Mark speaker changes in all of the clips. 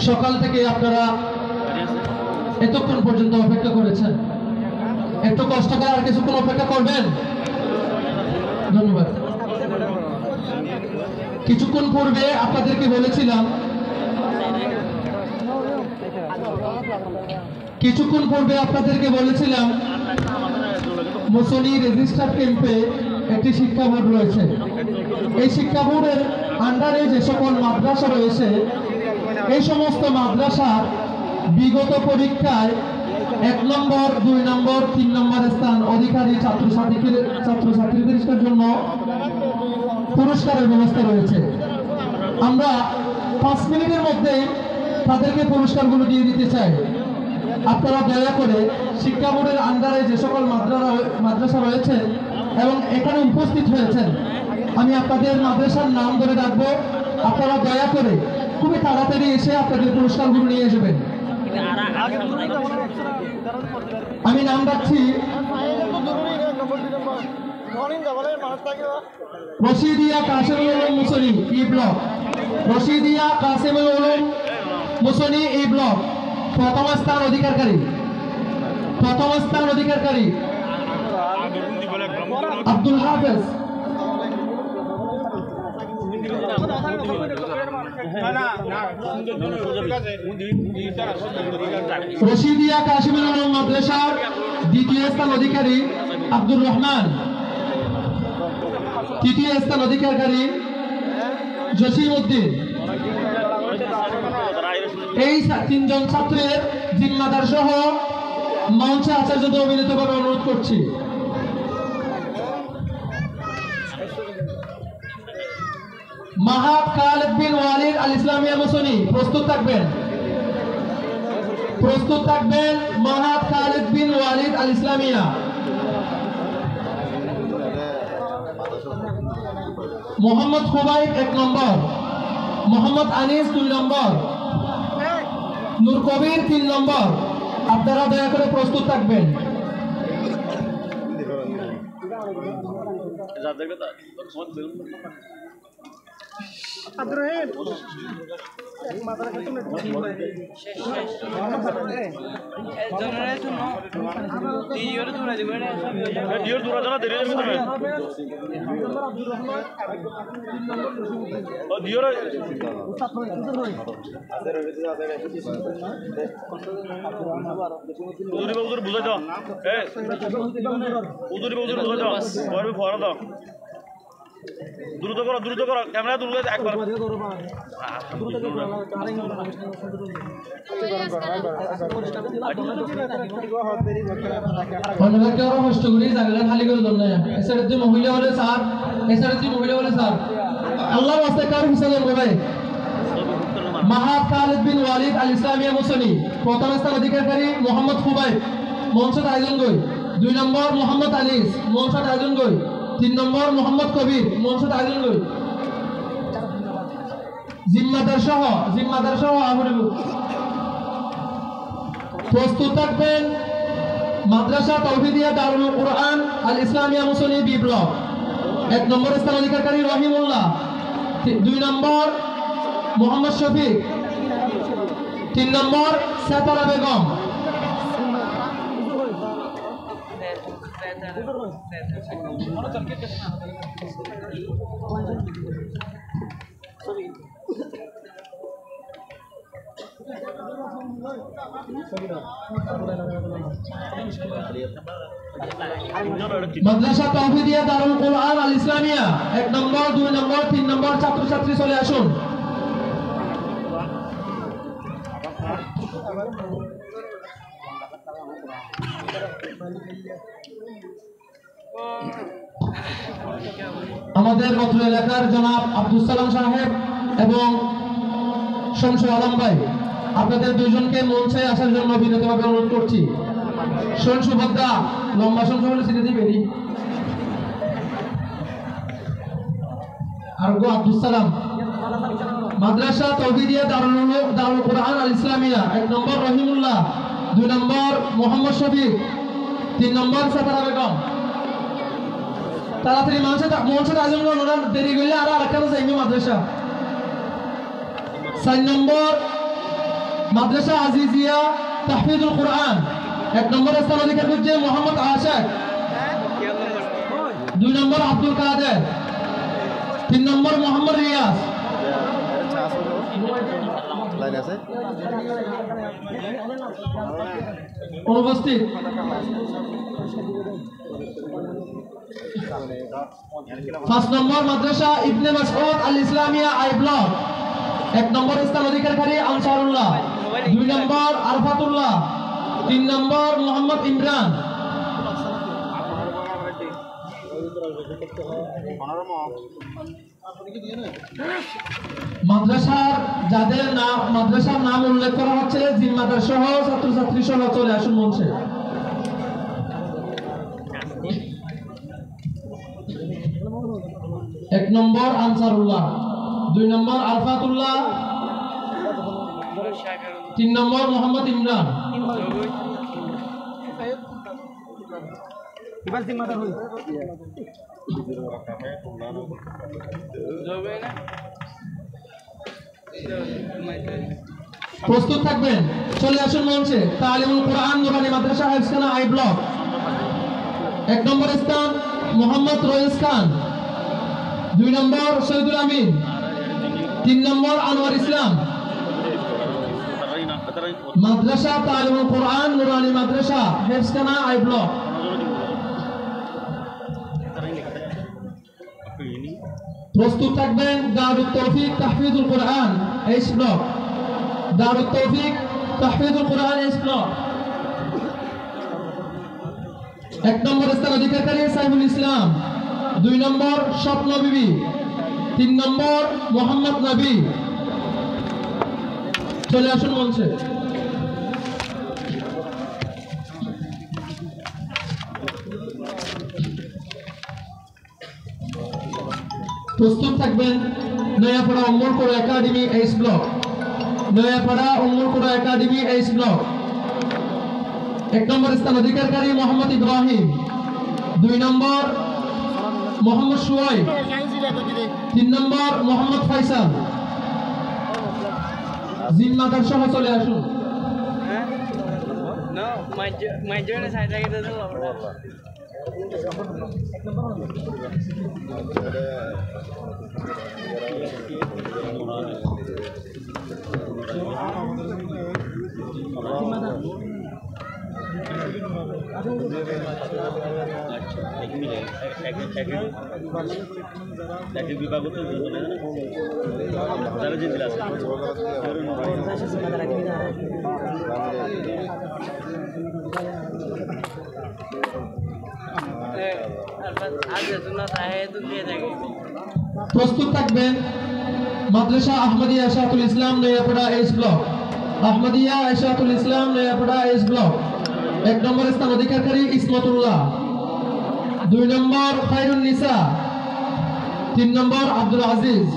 Speaker 1: সকাল থেকে আপনারা এতক্ষণ পর্যন্ত অপেক্ষা করেছেন। একটু কষ্ট করে আর কিছুক্ষণ অপেক্ষা করবেন। ধন্যবাদ। কিছুক্ষণ পূর্বে আপনাদেরকে বলেছিলাম মুসনি রেজিস্টার ক্যাম্পে একটি শিক্ষা বোর্ড রয়েছে। এই শিক্ষা বোর্ডের আন্ডারে যে সকল মাদ্রাসা রয়েছে, এই সমস্ত মাদ্রাসার বিগত পরীক্ষায় 1 নম্বর, 2 নম্বর, 3 নম্বর স্থান অধিকারী ছাত্রছাত্রীদের জন্য পুরস্কারের ব্যবস্থা রয়েছে। আমরা 5 মিনিটের মধ্যে তাদেরকে পুরস্কারগুলো দিয়ে দিতে চাই। আপনারা দয়া করে শিক্ষা বোর্ডের আন্ডারে যে সকল মাদ্রাসা রয়েছে এবং এখানে উপস্থিত হয়েছেন, আমি আপনাদের মাদ্রাসার নাম ধরে রাখবো। আপনারা দয়া করে খুবই তাড়াতাড়ি এসে আপনাদের পুরস্কারগুলো নিয়ে আসবেন। আমি নাম রাখছি Rashidiya Qasemul Uloom Musni E block. Rashidiya Qasemul Uloom Musni E block প্রথম স্থান অধিকারী আব্দুল হাফেজ। রশিদিয়া কাসেমুল উলুম মাদ্রাসার 2য় স্থান অধিকারী আব্দুর রহমান। 3য় স্থান অধিকারী জসিম উদ্দিন। এই 3 জন ছাত্রের জিম্মাদার সহ মঞ্চে আসার জন্য বিনীতভাবে অনুরোধ করছি। মাহাত খালেদ বিন ওয়ালিদ আল ইসলামিয়া মুসনি, প্রস্তুত থাকবেন। মাহাত খালেদ বিন ওয়ালিদ আল ইসলামিয়া। মোহাম্মদ খুবাইব 1 নম্বর, মোহাম্মদ আনিস 2 নম্বর, নূর কবির 3 নম্বর। আপনারা দয়া করে প্রস্তুত থাকবেন। দ্রুত করো ক্যামেরা দ্রুত একবার খালি করে দেন না। এসআরটি মহিলা বলে স্যার, আল্লাহ রাস্তে কার হিসাবে ভাই। মাহাত খালেদ বিন ওয়ালিদ আল ইসলামিয়া মুসনি, প্রথম স্থান অধিকারী মোহাম্মদ খুবাইব, মনসুদ আইজনগই। 2 নম্বর মোহাম্মদ আনিস, মনসুদ আইজনগই। 3 নম্বর মোহাম্মদ কবির, মনসুদ আইজনগই। জিম্মাদার সহ আবুল। প্রস্তুত থাকবেন। মাদ্রাসা তৌহিদিয়া দারুল কুরআন আল ইসলামিয়া মুসনি বি ব্লক। 1 নম্বর স্থান অধিকারী রহিমুল্লাহ। 2 নম্বর মোহাম্মদ শফিক। 3 নম্বর সেতারা বেগম। মাদ্রাসা তৌহিদিয়া দারুল কুরআন আল ইসলামিয়া 1 নম্বর, 2 নম্বর, 3 নম্বর ছাত্রছাত্রী চলে আসুন। আমাদের অত্র এলাকার জনাব আব্দুল সালাম সাহেব এবং শামসুল আলম ভাই, আপনাদের 2 জনকে মঞ্চে আসার জন্য বিনীতভাবে অনুরোধ করছি। শামসু বদ্দা, লম্বা শামসু হলে সিটে দিবেনি। আর গো আব্দুল সালাম। মাদ্রাসা তৌহিদিয়া দারুল কুরআন আল ইসলামিয়া 1 নম্বর রহিমুল্লাহ, 2 নম্বর মোহাম্মদ শফিক, 3 নম্বর সেতারা বেগম। তাড়াতাড়ি মঞ্চে আয়োজন করুন, দেরি করলে আরো আরেকটা যাইবে মাদ্রাসা। 4 নম্বর মাদ্রাসা আজিজিয়া তাহফিজুল কুরআন 1 নম্বর স্থান অধিকার করছে মোহাম্মদ আশাক। 2 নম্বর আব্দুল কাদের। 3 নম্বর মোহাম্মদ রিয়াজ। অনুপস্থিত। 5 নম্বর মাদ্রাসা ইবনে মাসউদ আল ইসলামিয়া আই ব্লক 1 নম্বর স্থান অধিকারী আনসারুল্লাহ। 2 নম্বর আরফাতুল্লাহ। 3 নম্বর মোহাম্মদ ইমরান। মাদ্রাসার নাম উল্লেখ করা হচ্ছে জিম্মাদার সহ ছাত্রছাত্রী সহ চলে আসুন মঞ্চে। 1 নম্বর আনসারুল্লাহ। 2 নম্বর আরফাতুল্লাহ। 3 নম্বর মোহাম্মদ ইমরান। প্রস্তুত থাকবেন, চলে আসুন মঞ্চে। তালিমুল কুরআন নুরানি মাদ্রাসা হাফিজখানা আই ব্লক 1 নম্বর স্থান মোহাম্মদ রইস খান। 2 নম্বর শহীদুল আমিন। 3 নম্বর আনোয়ার ইসলাম। মাদ্রাসা তালিমুল কুরআন নুরানি মাদ্রাসা হাফিজখানা আই ব্লক। প্রস্তুত থাকবেন দারুত তৌফিক তাহফিজুল কুরআন এইচ ব্লক। দারুত তৌফিক তাহফিজুল কুরআন এইচ ব্লক। 1 নম্বর স্থান অধিকারী সাইফুল ইসলাম। 2 নম্বর স্বপ্ন বিবি। 3 নম্বর মোহাম্মদ নবী। চলে আসুন মঞ্চে। প্রস্তুত থাকবেন নয়াপাড়া উম্মুল কোরআন একাডেমি এইচ ব্লক। নয়াপাড়া উম্মুল কোরআন একাডেমি এইচ ব্লক। 1 নম্বর স্থান অধিকারী মোহাম্মদ ইব্রাহিম। 2 নম্বর মোহাম্মদ সুয়াইব। 3 নম্বর মোহাম্মদ ফাইসাল। জিম্মাদার সহ চলে আসুন। প্রস্তুত থাকবেন মাদ্রাসা আহমদিয়া ইশাআতুল ইসলাম নয়াপাড়া এইচ ব্লক। আহমদিয়া ইশাআতুল ইসলাম নয়াপাড়া এইচ ব্লক 1 নম্বর স্থান অধিকারী ইসমতুল্লাহ। 2 নম্বর খায়রুন নিসা। 3 নম্বর আব্দুল আজিজ।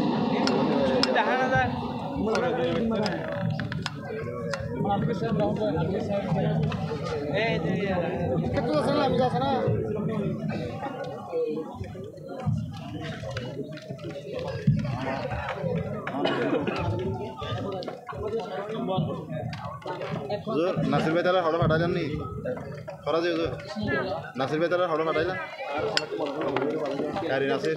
Speaker 2: নাসির ভাই তারা হড় ফাটাইলেন নি খরা যে নাসির ভাই তারা হড় ফাটাইলেন গাড়ি নাসির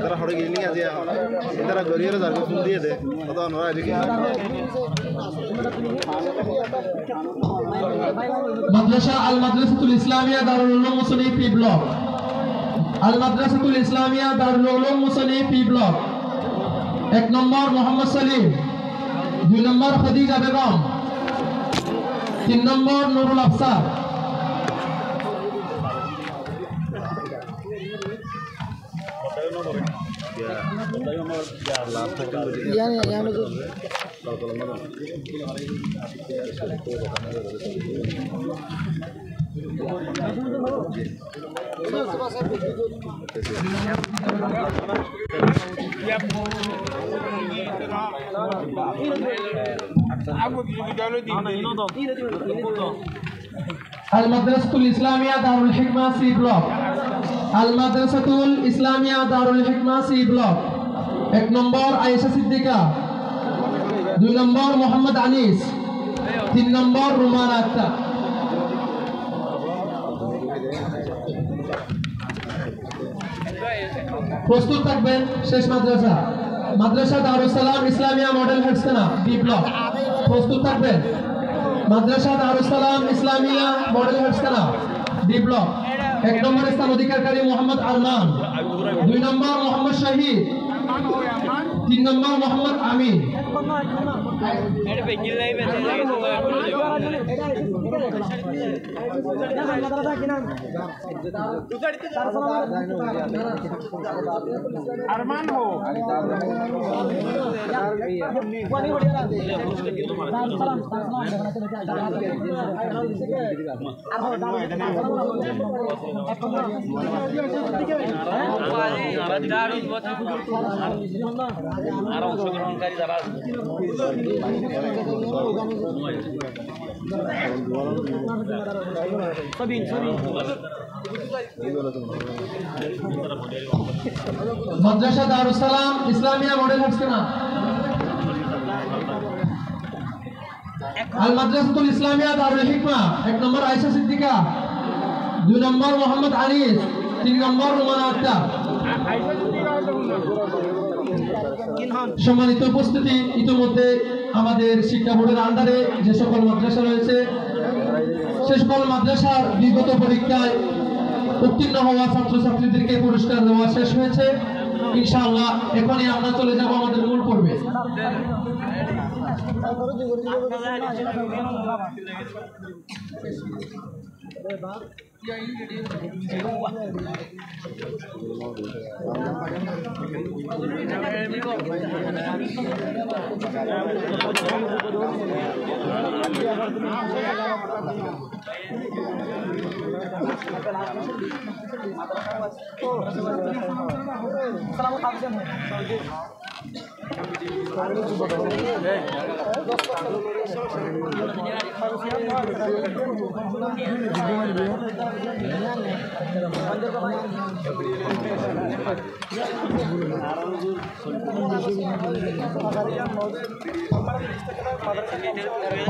Speaker 2: তারা হড়ে গিয়ে নিয়ে আজিয়া তারা গড়িয়ে যার ফোন দিয়ে দে কত ওরা এদিকে
Speaker 1: মাদ্রাসা আল মাদ্রাসাতুল ইসলামিয়া দারুল উলুম মুসনি পি ব্লক। আল মাদ্রাসাতুল ইসলামিয়া দারুল উলুম মুসনি পি ব্লক 1 নম্বর মোহাম্মদ সালিম। 2 নম্বর খাদিজা বেগম। 3 নম্বর নুরুল আফসার। আল মাদ্রাসাতুল ইসলামিয়া দারুল হিকমা সি ব্লক। আল মাদ্রাসাতুল ইসলামিয়া দারুল হিকমা সি ব্লক 1 নম্বর আয়েশা সিদ্দিকা। 2 নম্বর মোহাম্মদ আনিস, 3 নম্বর রুমানা আক্তার। প্রস্তুত থাকবেন। শেষ মাদ্রাসা মাদ্রাসা Darus Salam Islamia model হেডসখানা B block. প্রস্তুত থাকবেন। মাদ্রাসা Darus Salam Islamia model হেডসখানা B block. 1 নম্বর স্থান অধিকারী মোহাম্মদ আরমান, 2 নম্বর মোহাম্মদ শহীদ, 3 নম্বর মোহাম্মদ আমিন।
Speaker 3: अरमान हो
Speaker 4: আর অংশগ্রহণকারী যারা
Speaker 1: মাদ্রাসা দারুস সালাম ইসলামিয়া মডেল হেডসখানা, আল মাদ্রাসাতুল ইসলামিয়া দারুল হিকমা। 1 নম্বর আয়েশা সিদ্দিকা, 2 নম্বর মোহাম্মদ আনিস, 3 নম্বর রুমানা আক্তার। সম্মানিত উপস্থিতি, ইতিমধ্যে আমাদের শিক্ষা বোর্ডের আন্ডারে যে সকল মাদ্রাসা রয়েছে সে সকল মাদ্রাসার বিগত পরীক্ষায় উত্তীর্ণ হওয়া ছাত্রছাত্রীদেরকে পুরস্কার দেওয়া শেষ হয়েছে। ইনশাআল্লাহ এখনই আমরা চলে যাব আমাদের মূল পর্বে।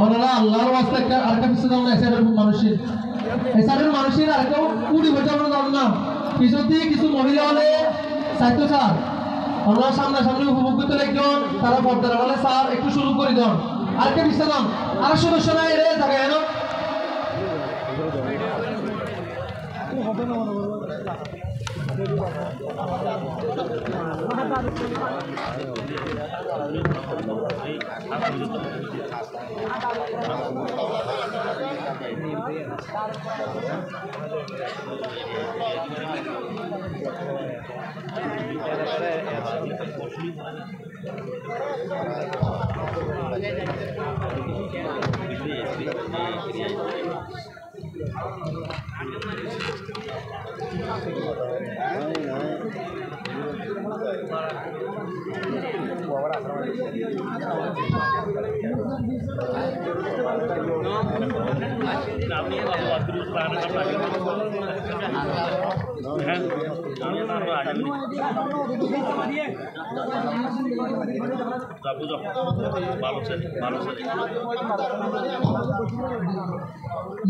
Speaker 1: ওনারা আল্লাহর ওয়াস্তে আরেকটা কিছু দাম না, এসারের মানুষের আর কেউ কুড়ি বছর দাম না। পিছন দিয়ে কিছু মহিলা হলে সাহিত্য স্যার ওনারা সামনাসামনি উপভোগ করতে লাগবেন, তারা পর্দার বলে স্যার একটু শুরু করে দেন, আরেকটা বিশ্রাম দাম, আর সদস্য নাই রে থাকে কেন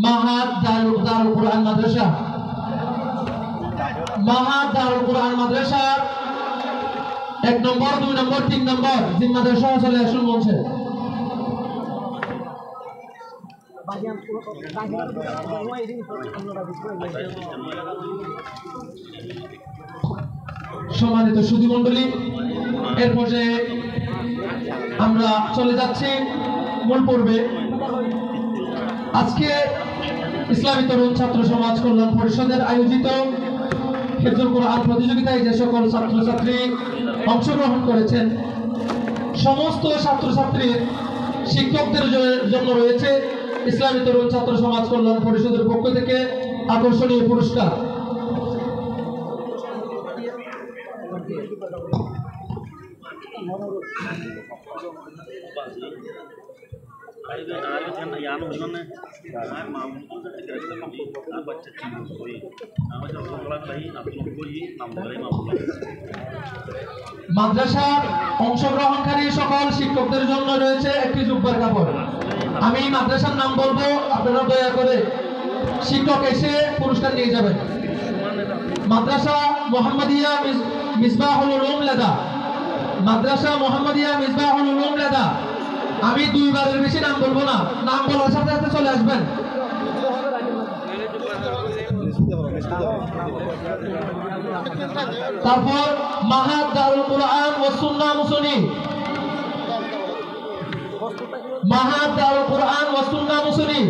Speaker 1: মাহাদ দারুল কুরআন মাদ্রাসা, মাহাদ দারুল কুরআন মাদ্রাসার 1 নম্বর 2 নম্বর 3 নম্বর জিম্মাদার সহ চলে আসুন মঞ্চে। সম্মানিত সুধী মণ্ডলী, এর পর্যায়ে আমরা চলে যাচ্ছি মূল পর্বে। আজকে ইসলামী তরুণ ছাত্র সমাজ কল্যাণ পরিষদের আয়োজিত হিফজুল কোরআন প্রতিযোগিতায় যে সকল ছাত্রছাত্রী অংশগ্রহণ করেছেন সমস্ত ছাত্রছাত্রীর শিক্ষকদের জন্য রয়েছে ইসলামী তরুণ ছাত্র সমাজ কল্যাণ পরিষদের পক্ষ থেকে আকর্ষণীয় পুরস্কার। মাদ্রাসার অংশগ্রহণকারী সকল শিক্ষকদের জন্য রয়েছে রঙের কাপড়। আমি মাদ্রাসার নাম বলবো, আপনারা দয়া করে শিক্ষক এসে পুরস্কার নিয়ে যাবেন। মাদ্রাসা মোহাম্মদিয়া মিসবাহুল উলুম লেদা, মাদ্রাসা মোহাম্মদিয়া মিসবাহুল উলুম লেদা। আমি দুইবারের বেশি নাম বলবো না, নাম বলার সাথে সাথে চলে আসবেন। তারপর মাহাদ দারুল কুরআন ওয়াস সুন্নাহ মুসনি, মাহাদ দারুল কুরআন ওয়াস সুন্নাহ মুসনি।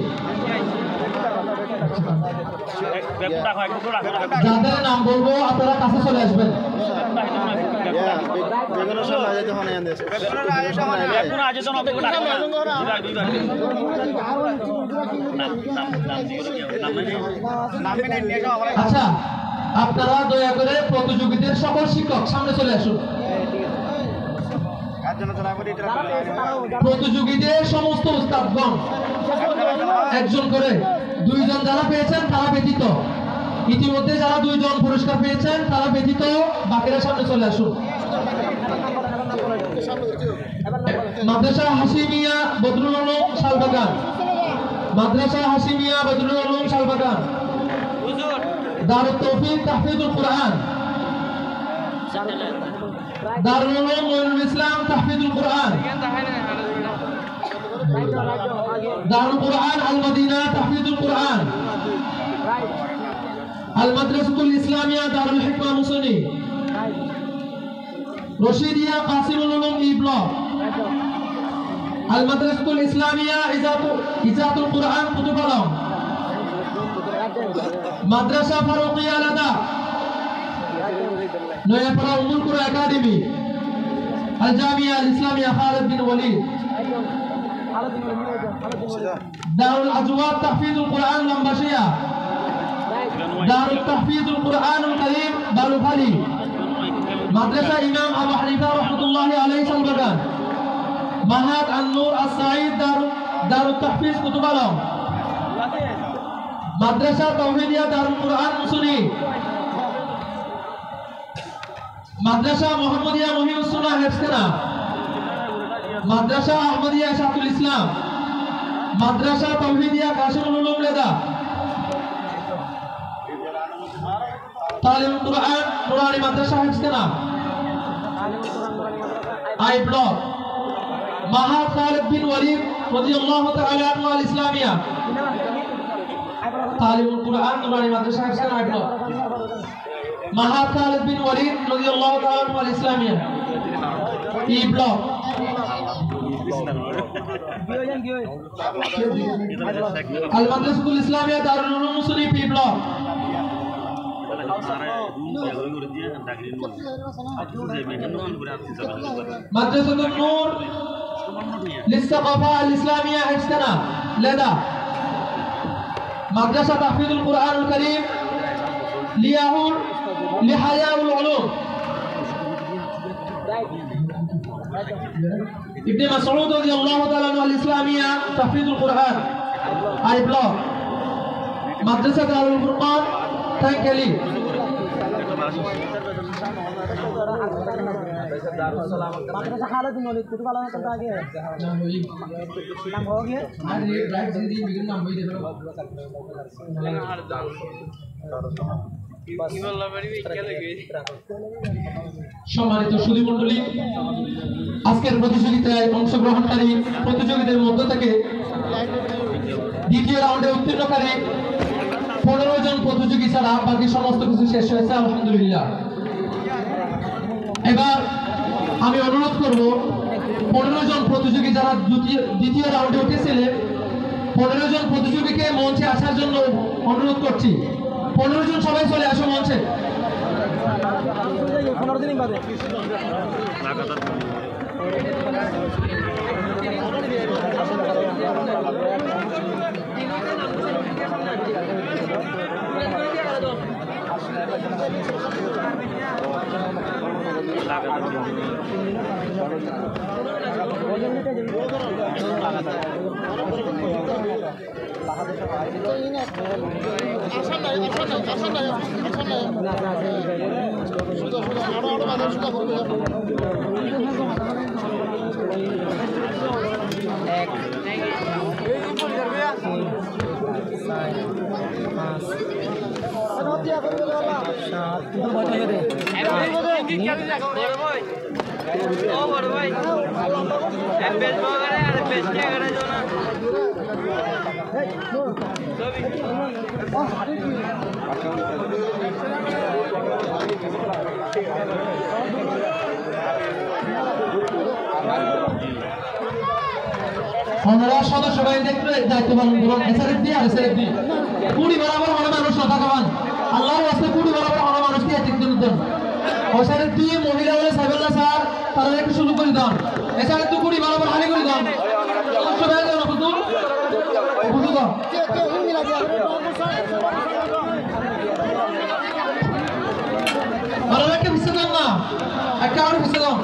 Speaker 1: যাদের নাম বলবো আপনারা কাছে চলে আসবেন। আচ্ছা, আপনারা দয়া করে প্রতিযোগীদের সকল শিক্ষক সামনে চলে আসুন। প্রতিযোগীদের সমস্ত উস্তাদগণ একজন করে, দুইজন যারা পেয়েছেন তারা ব্যতীত, ইতিমধ্যে যারা দুইজন পুরস্কার পেয়েছেন তারা ব্যতীত বাকিরা সামনে চলে আসুন। মাদ্রাসা হাশিমিয়া বদরুল উলুম শালবাগান, মাদ্রাসা হাশিমিয়া বদরুল উলুম শালবাগান। দারুত তৌফিক তাহফিজুল কুরআন, দারুল উলুম নূরুল ইসলাম তাহফিজুল কুরআন, দারুল কুরআন আল মদিনা তাহফিজুল কুরআন, আল মাদ্রাসাতুল ইসলামিয়া দারুল হিকমা মুসনি, রশিদিয়া কাসিমুল উলুম ই ব্লক, আল মাদ্রাসাতুল ইসলামিয়া ইজাতুল কুরআন কুতুব আলম, মাদ্রাসা ফারুকিয়া লাদা, নয়াপাড়া উম্মুল কুরা একাডেমি, আল জামিয়া আল ইসলামিয়া খালিদ বিন ওয়ালিদ, দারুল আজওয়াদ তাহফিজুল কুরআন লাম্বাশিয়া, দারুল তাহফিজুল কুরআনুল কারীম বালুখালী, মাদ্রাসা ইমাম আবু হানিফা রাহমাতুল্লাহি আলাইহি শালবাগান, মাহাদ আন-নূর আস-সাঈদ দারুল তাহফিজ কুতুব আলম, মাদ্রাসা তাওহীদিয়া দারুল কুরআন মুসনি, মাদ্রাসা মোহাম্মদিয়া মহিউস সুন্নাহ হেফজখানা, মাদ্রাসা আহমদিয়া শাহুল ইসলাম, মাদ্রাসা তাওহীদিয়া কাশিমুল উলুম লেদা, তালিমুল কুরআন নুরানি মাদ্রাসা হেফজখানা আই ব্লক, মাহাদ খালিদ বিন ওয়ালিদ রাদিয়াল্লাহু তাআলা আনহু আল ইসলামিয়া, তালিমুল কুরআন নুরানি মাদ্রাসা হেফজখানা আই ব্লক, মাহাদ খালিদ বিন ওয়ালিদ রাদিয়াল্লাহু তাআলা আনহু আল ইসলামিয়া ই ব্লক, আল মাদ্রাসাতুল ইসলামিয়া দারুল উলুম মুসনি পি ব্লক, মাদ্রাসাতুন নূর লিসসাকাফা আল ইসলামিয়া হেফজখানা লেদা, মাদ্রাসা তাহফিজুল কুরআনুল কারীম লিহায়াউল উলুম, ইবনে মাসউদ রাদিয়াল্লাহু তাআলা আনহু আল ইসলামিয়া তাহফিজুল কুরআন আই ব্লক, মাদ্রাসা দারুল ফুরকান থাইকেলি,
Speaker 3: মাদ্রাসা খালিদ বিন ওয়ালিদ কুতুব আলম का आगे है नाम हो गया
Speaker 1: সম্মানিত সুধী মণ্ডলী, আজকের প্রতিযোগিতায় অংশগ্রহণকারী প্রতিযোগীদের মধ্য থেকে দ্বিতীয় রাউন্ডে উত্তীর্ণকারী 15 জন প্রতিযোগী ছাড়া বাকি সমস্ত কিছু শেষ হয়েছে আলহামদুলিল্লাহ। এবার আমি অনুরোধ করব 15 জন প্রতিযোগী যারা দ্বিতীয় রাউন্ডে উঠেছিলেন 15 জন প্রতিযোগীকে মঞ্চে আসার জন্য অনুরোধ করছি। 15 জন সবাই চলে আসো মঞ্চে।
Speaker 3: 15 দিন বাদে এক
Speaker 1: আমরা সদস্য বাহিনী দায়িত্ব পালন করুন। এসআরএফ দিয়ে আর এসআরএফ দিয়ে কুড়ি বরাবর হলো মানুষ না থাকাবান আল্লাহর রাস্তায় কুড়ি বরাবর হলো মানুষ দিয়ে একজন দেন। এসআরএফ দিয়ে মহিলা বলে সাইবুল্লাহ স্যার তারা একটু শুরু করে দেন। এসআরএফ তো কুড়ি বরাবর হানি করে দেন। সবাই দেন বুঝুন বুঝুন আরো একটা বিষয় দেন না একটা আরো বিষয় দেন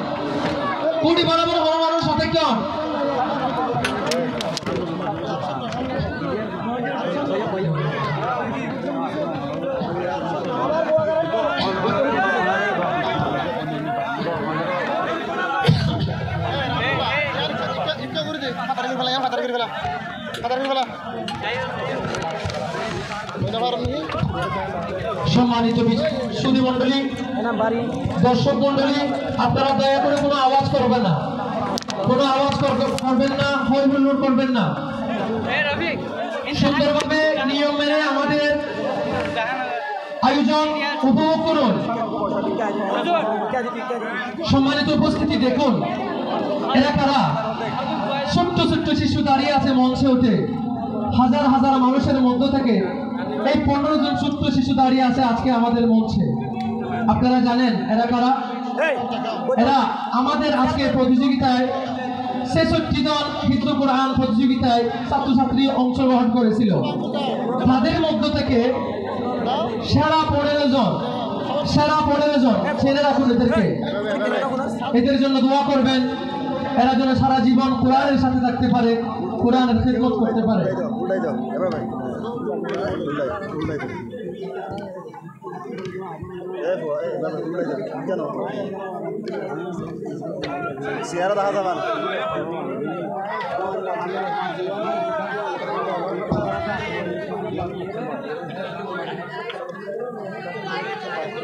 Speaker 1: কুড়ি বরাবর হলো মানুষ সাথে কেন সম্মানিত সুধী মন্ডলী, দর্শক মন্ডলী, আপনারা দয়া করে কোনো আওয়াজ করবেন না, কোনো আওয়াজ করবেন না, হই হুল্লোড় করবেন না। সুন্দরভাবে নিয়ম মেনে আমাদের আয়োজন উপভোগ করুন। সম্মানিত উপস্থিতি দেখুন এরা কারা? ছোট্ট ছোট্ট শিশু দাঁড়িয়ে আছে মঞ্চে উঠে। হাজার হাজার মানুষের মধ্য থেকে এই 15 জন ছোট্ট শিশু দাঁড়িয়ে আছে আজকে আমাদের মঞ্চে। আপনারা জানেন এরা কারা? এরা আমাদের আজকে প্রতিযোগিতায় 66 জন হিফজুল কোরআন প্রতিযোগিতায় ছাত্রছাত্রী অংশগ্রহণ করেছিল। তাদের মধ্য থেকে সেরা 15 জন ছেড়ে রাখুন এদেরকে। এদের জন্য দোয়া করবেন, এরা যেন সারা জীবন কোরআনের সাথে থাকতে পারে, কোরআনের খিদমত করতে পারে।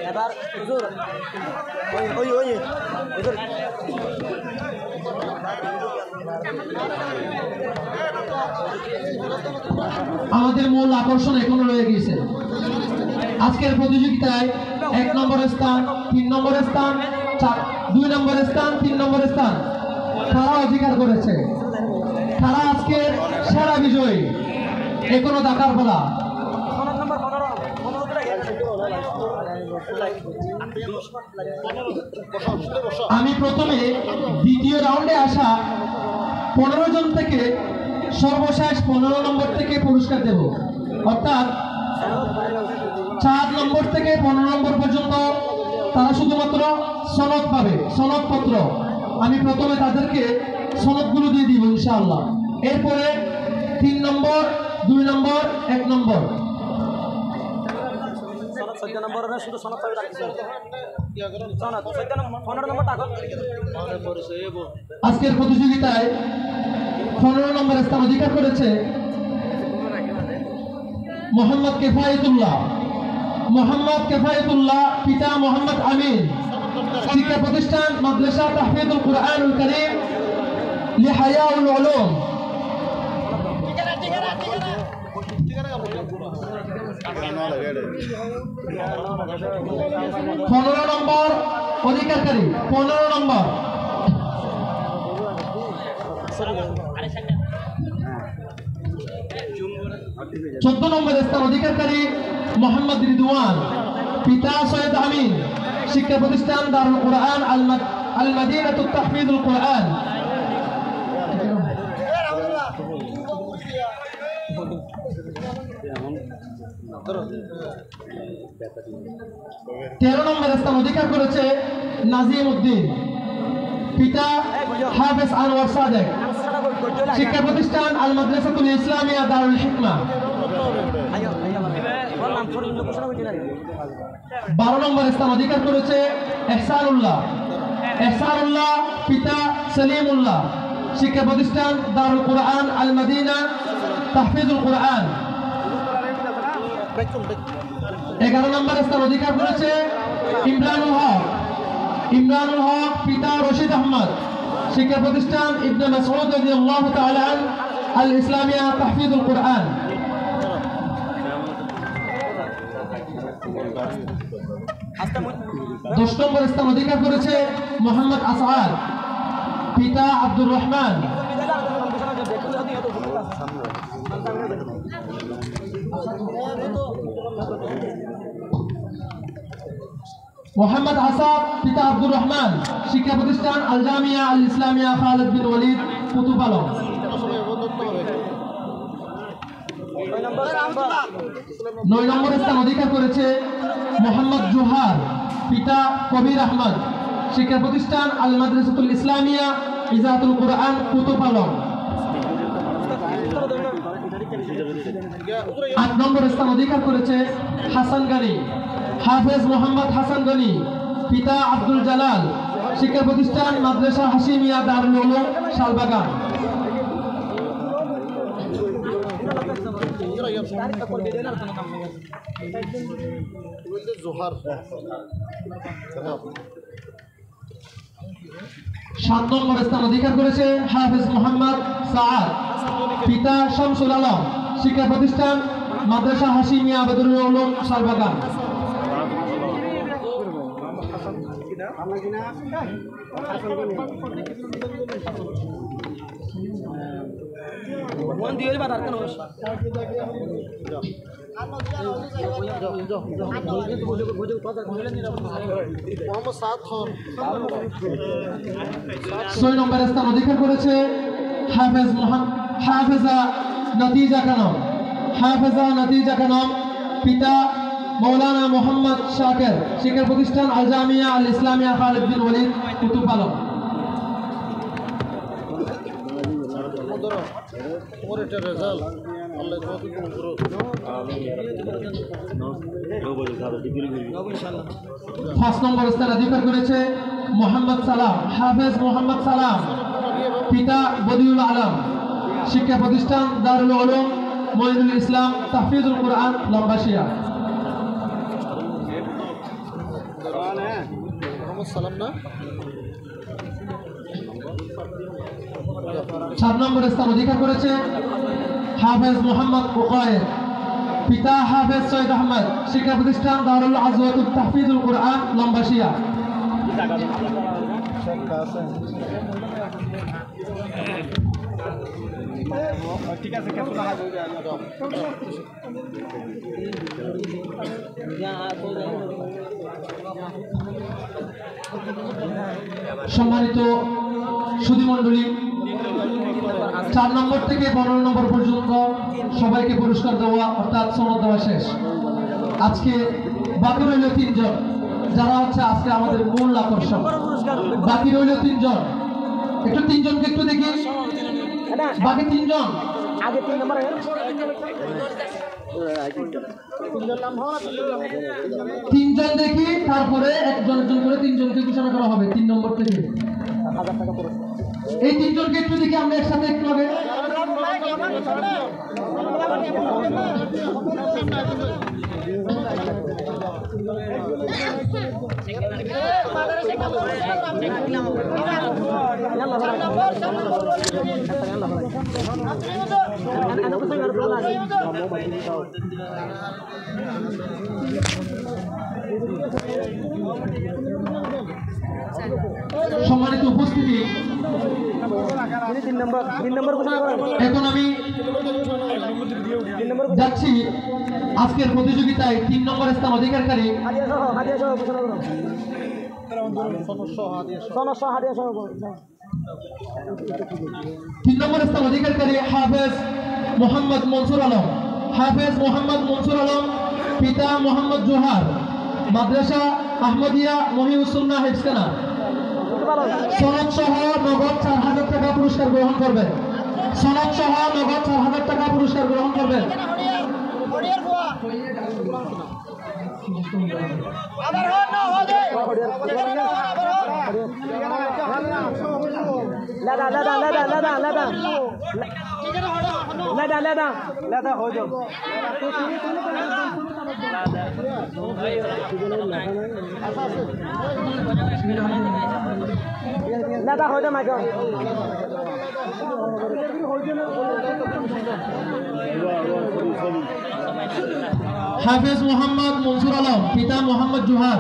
Speaker 3: এবার হুজুর ওই হুজুর
Speaker 1: আমাদের মূল আকর্ষণ এখনো রয়ে গেছে। আজকের প্রতিযোগিতায় 1 নম্বর স্থান, 3 নম্বর স্থান, 2 নম্বর স্থান, 3 নম্বর স্থান তারা অধিকার করেছে। তারা আজকের সেরা বিজয়ী। এখনো দেখার বলা। আমি প্রথমে দ্বিতীয় রাউন্ডে আসা 15 জন থেকে সর্বশেষ 15 নম্বর থেকে পুরস্কার দেব। অর্থাৎ 4 নম্বর থেকে 15 নম্বর পর্যন্ত তারা শুধুমাত্র সনদ পাবে, সনদপত্র। আমি প্রথমে তাদেরকে সনদগুলো দিয়ে দিব ইনশাআল্লাহ। এরপরে 3 নম্বর, 2 নম্বর, 1 নম্বর। আজকের প্রতিযোগিতায় 15 নম্বর স্থান অধিকার করেছে মোহাম্মদ কেফায়েতুল্লাহ, পিতা মোহাম্মদ আমিন, শিক্ষা প্রতিষ্ঠান মাদ্রাসা তাহফিজুল কুরআনুল কারীম লিহায়াউল উলুম। 15 নম্বর অধিকারকারী, 15 নম্বর। 14 নম্বর স্থান অধিকারকারী মোহাম্মদ রিদওয়ান, পিতা সৈয়দ আমিন, শিক্ষা প্রতিষ্ঠান দারুল কুরআন আল মাদিনাতুত তাহফিজুল কুরআন। 13 নম্বর স্থান অধিকার করেছে নাজিম উদ্দিন, পিতা হাফেজ আনোয়ার সাদেক, শিক্ষা প্রতিষ্ঠান আল মাদ্রাসাতুল ইসলামিয়া দারুল হিকমা। 12 নম্বর স্থান অধিকার করেছে এহসানুল্লাহ, পিতা সলিমুল্লাহ, শিক্ষা প্রতিষ্ঠান দারুল কুরআন আল মাদিনা তাহফিজুল কুরআন। 11 নম্বর স্থান অধিকার করেছে ইমরানুল হক পিতা রশিদ আহমদ, শিক্ষা প্রতিষ্ঠান ইবনে মাসউদ রাদিয়াল্লাহু তাআলা আন আল ইসলামিয়া তাহফিজুল কুরআন। 10 নম্বর স্থান অধিকার করেছে মোহাম্মদ আসআদ, পিতা আব্দুর রহমান। মোহাম্মদ আসাদ, পিতা আব্দুর রহমান, শিক্ষা প্রতিষ্ঠান আল জামিয়া আল ইসলামিয়া খালিদ বিন ওয়ালিদ, কুতুব আলম। 9 নম্বর স্থান অধিকার করেছে মোহাম্মদ জোহার, পিতা কবির আহমদ, শিক্ষা প্রতিষ্ঠান আল মাদ্রাসাতুল ইসলামিয়া ইজাতুল কুরআন, কুতুব আলম। 8 নম্বর স্থান অধিকার করেছে হাসান গনি, হাফেজ মোহাম্মদ হাসান গনি, পিতা আব্দুল জালাল, শিক্ষা প্রতিষ্ঠান মাদ্রাসা হাশিমিয়া দারুল উলুম, শালবাগান। 7 নম্বর স্থান অধিকার করেছে হাফেজ মোহাম্মদ সাআদ, পিতা শামসুল আলম, শিক্ষা প্রতিষ্ঠান মাদ্রাসা হাশিমিয়া দারুল উলুম, শালবাগান। 6 নম্বর স্থান অধিকার করেছে হাফেজা নতিজা খানম, পিতা মৌলানা মোহাম্মদ শাকের, শিক্ষা প্রতিষ্ঠান আল জামিয়া আল ইসলামিয়া খালিদ বিন ওয়ালিদ, কুতুব আলম। 5 নম্বর স্থান অধিকার করেছে মোহাম্মদ সালাম, হাফেজ মোহাম্মদ সালাম, পিতা বদিউল আলম, শিক্ষা প্রতিষ্ঠান দারুল উলুম মঈনুল ইসলাম তাহফিজুল কুরআন, লম্বাসিয়া। সালাম না 4 নম্বর স্থান অধিকার করেছে হাফেজ মোহাম্মদ ওকায়েদ, পিতা হাফেজ সৈয়দ আহমদ, শিক্ষা প্রতিষ্ঠান দারুল আজওয়াতুত তাহফিজুল কুরআন, লম্বাসিয়া। ঠিক আছে, সম্মানিত সুধীমণ্ডলী, 4 নম্বর থেকে 15 নম্বর পর্যন্ত সবাইকে পুরস্কার দেওয়া অর্থাৎ সনদ দেওয়া শেষ। আজকে বাকি রইল 3 জন, যারা হচ্ছে আজকে আমাদের মূল আকর্ষণ। বাকি রইল 3 জন, একটু 3 জনকে একটু দেখি, বাকি 3 জন আগে 3 নম্বরে 3 জন দেখি, তারপরে একজন করে 3 জনকে ঘোষণা করা হবে 3 নম্বর থেকে। এই 3 জনকে একটু দেখি আমরা একসাথে একটু আগে। সম্মানিত উপস্থিতি, এখন আমি যাচ্ছি আজকের প্রতিযোগিতায় 3 নম্বর স্থান অধিকারী 3 নম্বর স্থান অধিকারী হাফেজ মোহাম্মদ মনসুর আলম, হাফেজ মোহাম্মদ মনসুর আলম, পিতা মোহাম্মদ জোহার, মাদ্রাসা আহমদিয়া মহিউসুন্নাহ হিফজখানা। সনদ সহ নগদ 4000 টাকা পুরস্কার গ্রহণ করবেন। সনদ সহ নগদ 4000 টাকা পুরস্কার গ্রহণ করবেন।
Speaker 3: লেদা হয়ে যাও লেদা হয়ে যাও মাইক
Speaker 1: হাফেজ মোহাম্মদ মনসুর আলম, পিতা মোহাম্মদ জোহার,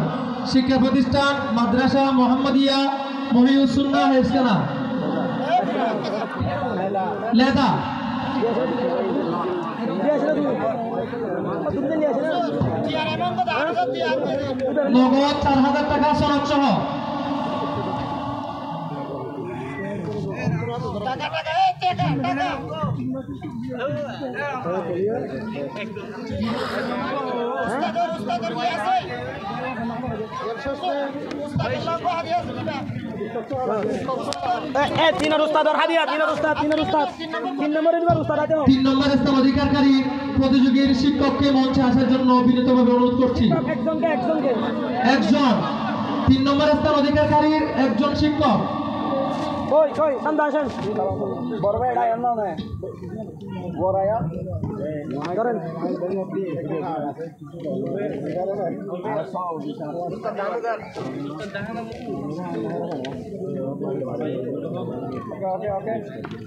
Speaker 1: শিক্ষা প্রতিষ্ঠান মাদ্রাসা মোহাম্মদিয়া মহিউসুন্নাহ হেসকানা, লেদা। নগদ 4,000 টাকা সনদ সহ।
Speaker 3: তিনের উস্তাদর হাদিয়া তিনের উস্তাদ 3 নম্বরে দিবার উস্তাদ আছে
Speaker 1: 3 নম্বর স্থান অধিকারকারী প্রতিযোগীর শিক্ষককে মঞ্চে আসার জন্য বিনীতভাবে অনুরোধ করছি। একজন 3 নম্বর স্থান অধিকারকারীর একজন শিক্ষক।
Speaker 3: ওই সামনে আসেন বড় ভাই এটা এমন না বড় আয়া করেন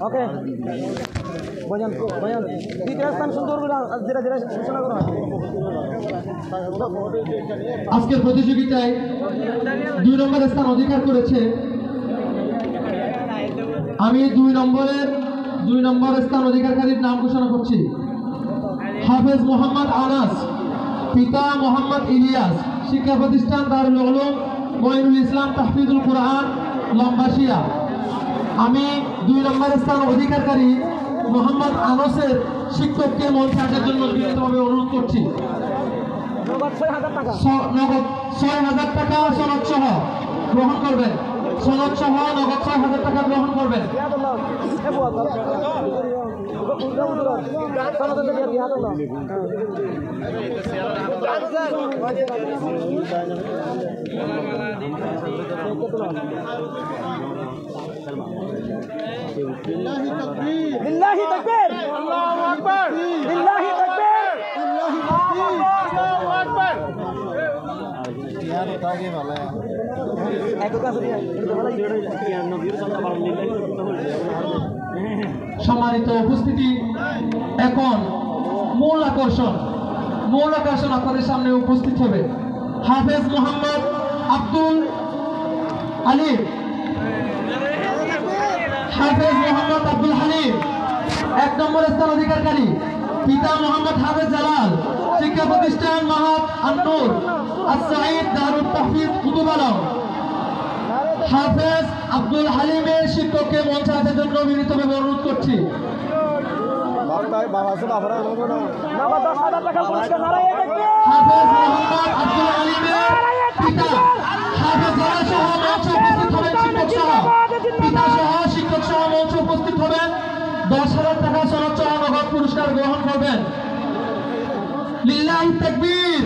Speaker 3: ওকে বয়ান দ্বিতীয় স্থান সুন্দর ধীরে ধীরে ঘোষণা করুন।
Speaker 1: আজকের প্রতিযোগিতায় 2 নম্বর স্থান অধিকার করেছে। আমি 2 নম্বর স্থান অধিকারকারীর নাম ঘোষণা করছি। হাফেজ মোহাম্মদ আনাস, পিতা মোহাম্মদ ইলিয়াস, শিক্ষা প্রতিষ্ঠান দারুল উলুম মঈনুল ইসলাম তাহফিজুল কুরআন লম্বাসিয়া। আমি 2 নম্বর স্থান অধিকারকারী মোহাম্মদ আনাসের শিক্ষককে মঞ্চে আসার জন্য বিনীতভাবে অনুরোধ করছি।
Speaker 3: নগদ 6,000 টাকা
Speaker 1: নগদ 6,000 টাকা সনদ সহ গ্রহণ করবেন। সনদ সহ নগদ 6,000 টাকা গ্রহণ করবেন।
Speaker 3: লিল্লাহি তাকবীর আল্লাহু আকবার লিল্লাহি তাকবীর আল্লাহু আকবার
Speaker 1: সম্মানিত উপস্থিতি, এখন মূল আকর্ষণ আপনাদের সামনে উপস্থিত হবে। হাফেজ মোহাম্মদ আব্দুল আলিম, হাফেজ মোহাম্মদ আব্দুল হালিম 1 নম্বর স্থান অধিকারকারী, পিতা মোহাম্মদ হাফেজ জালাল, শিক্ষা প্রতিষ্ঠান মাহাত আন-নূর আস-সাঈদ দারুত তাহফিজ কুতুব আলম। হাফেজ আব্দুল হালিমের শিক্ষককে মঞ্চে আসার জন্য বিনীতভাবে অনুরোধ করছি।
Speaker 3: নগদ 10,000 টাকা পুরস্কার নারায়ে তাকবীর
Speaker 1: হাফেজ মোহাম্মদ আব্দুল হালিমের পিতা হাফেজ জালাল সহ মঞ্চে উপস্থিত হবেন। পিতা সহ শিক্ষক সহ মঞ্চে উপস্থিত হবেন। 10,000 টাকা সনদ সহ নগদ পুরস্কার গ্রহণ করবেন। লিল্লাহি তাকবীর,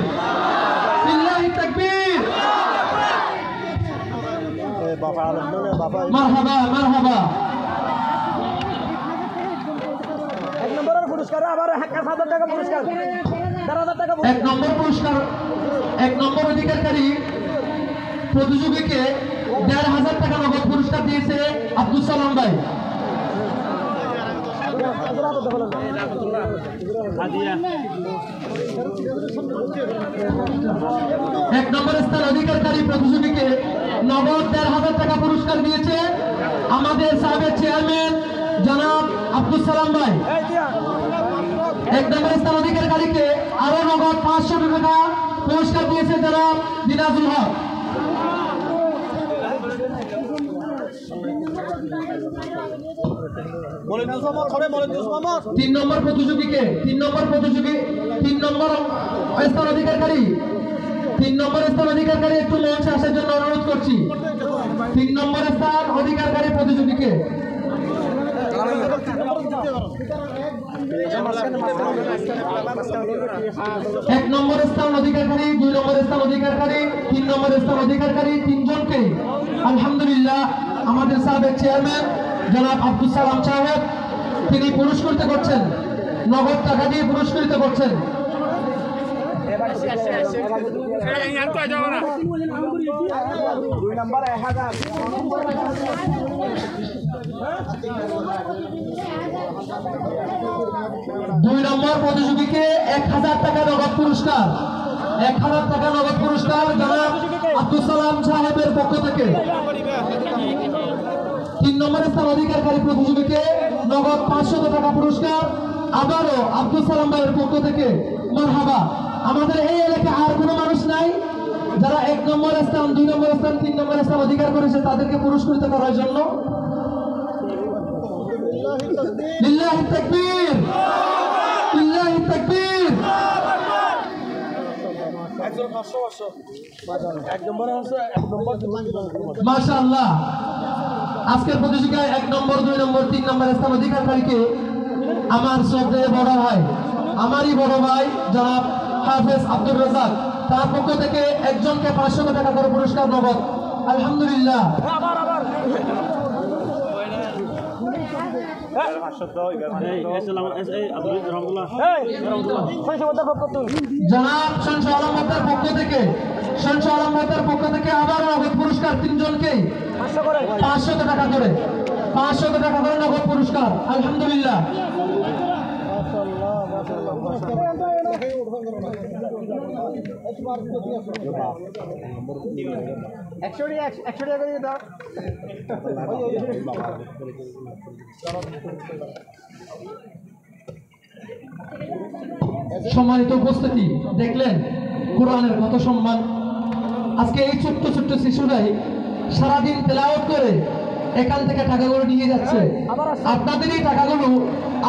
Speaker 1: লিল্লাহি তাকবীর, মারহাবা মারহাবা।
Speaker 3: 1 নম্বরের পুরস্কার আবার 1,000 টাকা পুরস্কার 4,000 টাকা
Speaker 1: 1 নম্বর পুরস্কার 1 নম্বর অধিকারকারী প্রতিযোগীকে 1,500 টাকা নগদ পুরস্কার দিয়েছে আব্দুল সালাম ভাই। এক নম্বর স্থান অধিকারী প্রতিযোগীকে নগদ 1,500 টাকা পুরস্কার দিয়েছে আমাদের সাবেক চেয়ারম্যান জনাব আব্দুল সালাম ভাই। 1 নম্বর স্থান অধিকারীকে আরো নগদ 500 টাকা পুরস্কার দিয়েছে জনাব দিনাজুল হক। 3 নম্বর প্রতিযোগীকে 3 নম্বর স্থান অধিকারী একটু মঞ্চে আসার জন্য অনুরোধ করছি। 3 নম্বর স্থান অধিকারী প্রতিযোগীকে 1 নম্বর স্থান অধিকারী, 2 নম্বর স্থান অধিকারী, 3 নম্বর স্থান অধিকারী তিনজনকে আলহামদুলিল্লাহ আমাদের সাবেক চেয়ারম্যান জনাব আব্দুল সালাম সাহেব তিনি পুরস্কৃত করছেন, নগদ টাকা দিয়ে পুরস্কৃত করছেন। দুই নম্বর প্রতিযোগীকে 1000 টাকা নগদ পুরস্কার, 1000 টাকা নগদ পুরস্কার জনাব আব্দুল সালাম সাহেবের পক্ষ থেকে। 3 নম্বর স্থান অধিকারী প্রতিযোগীকে নগদ 500 টাকা পুরস্কার আবারও আব্দুল সালাম ভাইয়ের পক্ষ থেকে। মারহাবা। আমাদের এই এলাকায় আর কোনো মানুষ নাই যারা 1 নম্বর স্থান, 2 নম্বর স্থান, 3 নম্বর স্থান অধিকার করেছে তাদেরকে পুরস্কৃত করার জন্য। লিল্লাহি তাকবীর, লিল্লাহি তাকবীর। মাশাআল্লাহ। আজকের প্রতিযোগিতায় 1 নম্বর, 2 নম্বর, 3 নম্বর স্থান অধিকারীকে আমার শ্রদ্ধেয় বড় ভাই, আমারই বড় ভাই জনাব হাফেজ আব্দুর রাজ্জাক তার পক্ষ থেকে একজনকে 500 টাকা করে পুরস্কার নগদ। আলহামদুলিল্লাহ। জনাব শামসু আলম মোতার পক্ষ থেকে, শামসু আলম মোতার পক্ষ থেকে আবার নগদ পুরস্কার তিনজনকে 500 টাকা করে, 500 টাকা করে নগদ পুরস্কার। আলহামদুলিল্লাহ। সম্মানিত উপস্থিতি, দেখলেন কোরআনের কত সম্মান। আজকে এই ছোট্ট ছোট্ট শিশুরাই সারাদিন তেলাওয়াত করে এখান থেকে টাকাগুলো নিয়ে যাচ্ছে। আপনাদেরই টাকাগুলো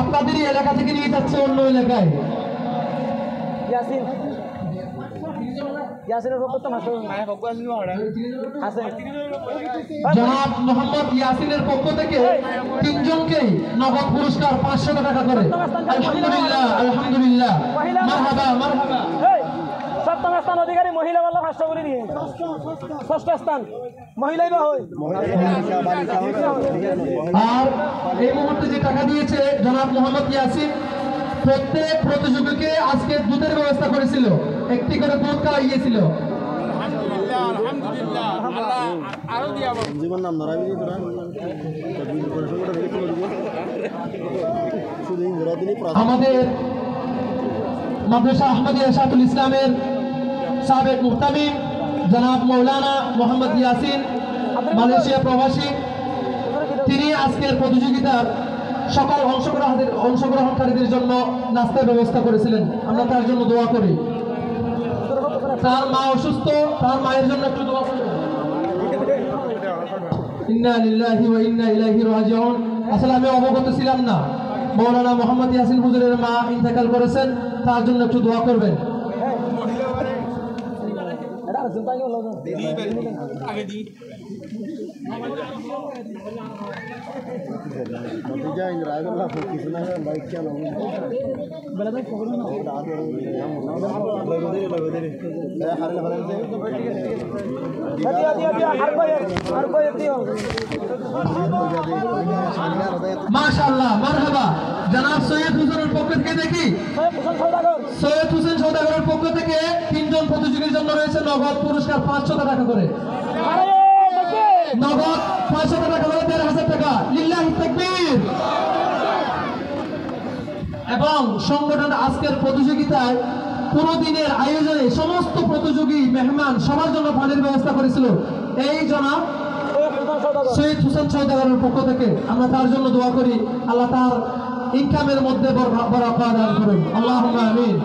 Speaker 1: আপনাদেরই এলাকা থেকে নিয়ে যাচ্ছে অন্য এলাকায়। জনাব মোহাম্মদ ইয়াসিনের পক্ষ থেকে তিনজনকেই নগদ পুরস্কার 500 টাকা করে। আলহামদুলিল্লাহ, আলহামদুলিল্লাহ। মারহাবা, মারহাবা।
Speaker 3: সপ্তম স্থান অধিকারী মহিলা বললাম 500 করে দিয়ে। ষষ্ঠ স্থান মহিলাই বা হয়।
Speaker 1: আর এই মুহূর্তে যে টাকা দিয়েছে জনাব মোহাম্মদ ইয়াসিন, প্রত্যেক প্রতিযোগীকে আজকে দুধের ব্যবস্থা করেছিল, একটি করে দুধ খাওয়াইয়েছিল। আমাদের মাদ্রাসা আহমদিয়া শাহুল ইসলামের সাবেক মুহতামিম জনাব মৌলানা মোহাম্মদ ইয়াসিন, মালয়েশিয়া প্রবাসী, তিনি আজকের প্রতিযোগিতার সকল অংশগ্রহণকারীদের জন্য নাস্তার ব্যবস্থা করেছিলেন। আমরা তার জন্য দোয়া করি। তার মা অসুস্থ, তার মায়ের জন্য একটু দোয়া করি। ইন্না লিল্লাহি ওয়া ইন্না ইলাইহি রাজিউন। আসলে আমি অবগত ছিলাম না মৌলানা মোহাম্মদ ইয়াসিন হুজুরের মা ইন্তেকাল করেছেন, তার জন্য একটু দোয়া করবেন। মাশাআল্লাহ, মারহাবা। জনাব সৈয়দ হুসেনের পক্ষ থেকে দেখি, সৈয়দ হোসেন সওদাগরের পক্ষ থেকে তিনজন প্রতিযোগীর জন্য রয়েছে নগদ পুরস্কার 500 টাকা করে, নগদ 500 টাকা করে 1500 টাকা। লিল্লাহি তাকবীর। এবং সংগঠন আজকের প্রতিযোগিতায় পুরো দিনের আয়োজনে সমস্ত প্রতিযোগী মেহমান সবার জন্য পানির ব্যবস্থা করেছিল এই জনাব সৈয়দ হোসেন সওদাগরের পক্ষ থেকে। আমরা তার জন্য দোয়া করি, আল্লাহ তার ইনকামের মধ্যে বরকত দান করুন। আল্লাহুম্মা আমিন।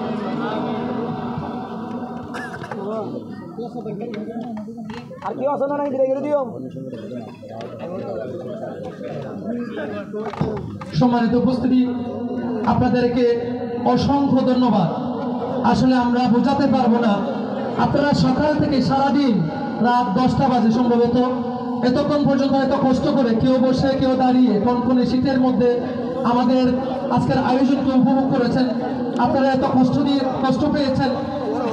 Speaker 3: আর কি আছে না নাই বিদায় দিও।
Speaker 1: সম্মানিত উপস্থিতি, আপনাদেরকে অসংখ্য ধন্যবাদ। আসলে আমরা বোঝাতে পারবো না, আপনারা সকাল থেকে সারাদিন রাত 10টা বাজে সম্ভবত এতক্ষণ পর্যন্ত এত কষ্ট করে, কেউ বসে কেউ দাঁড়িয়ে কনকনে শীতের মধ্যে আমাদের আজকের আয়োজনকে উপভোগ করেছেন, আপনারা এত কষ্ট পেয়েছেন,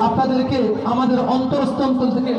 Speaker 1: আপনাদেরকে আমাদের অন্তরস্থল থেকে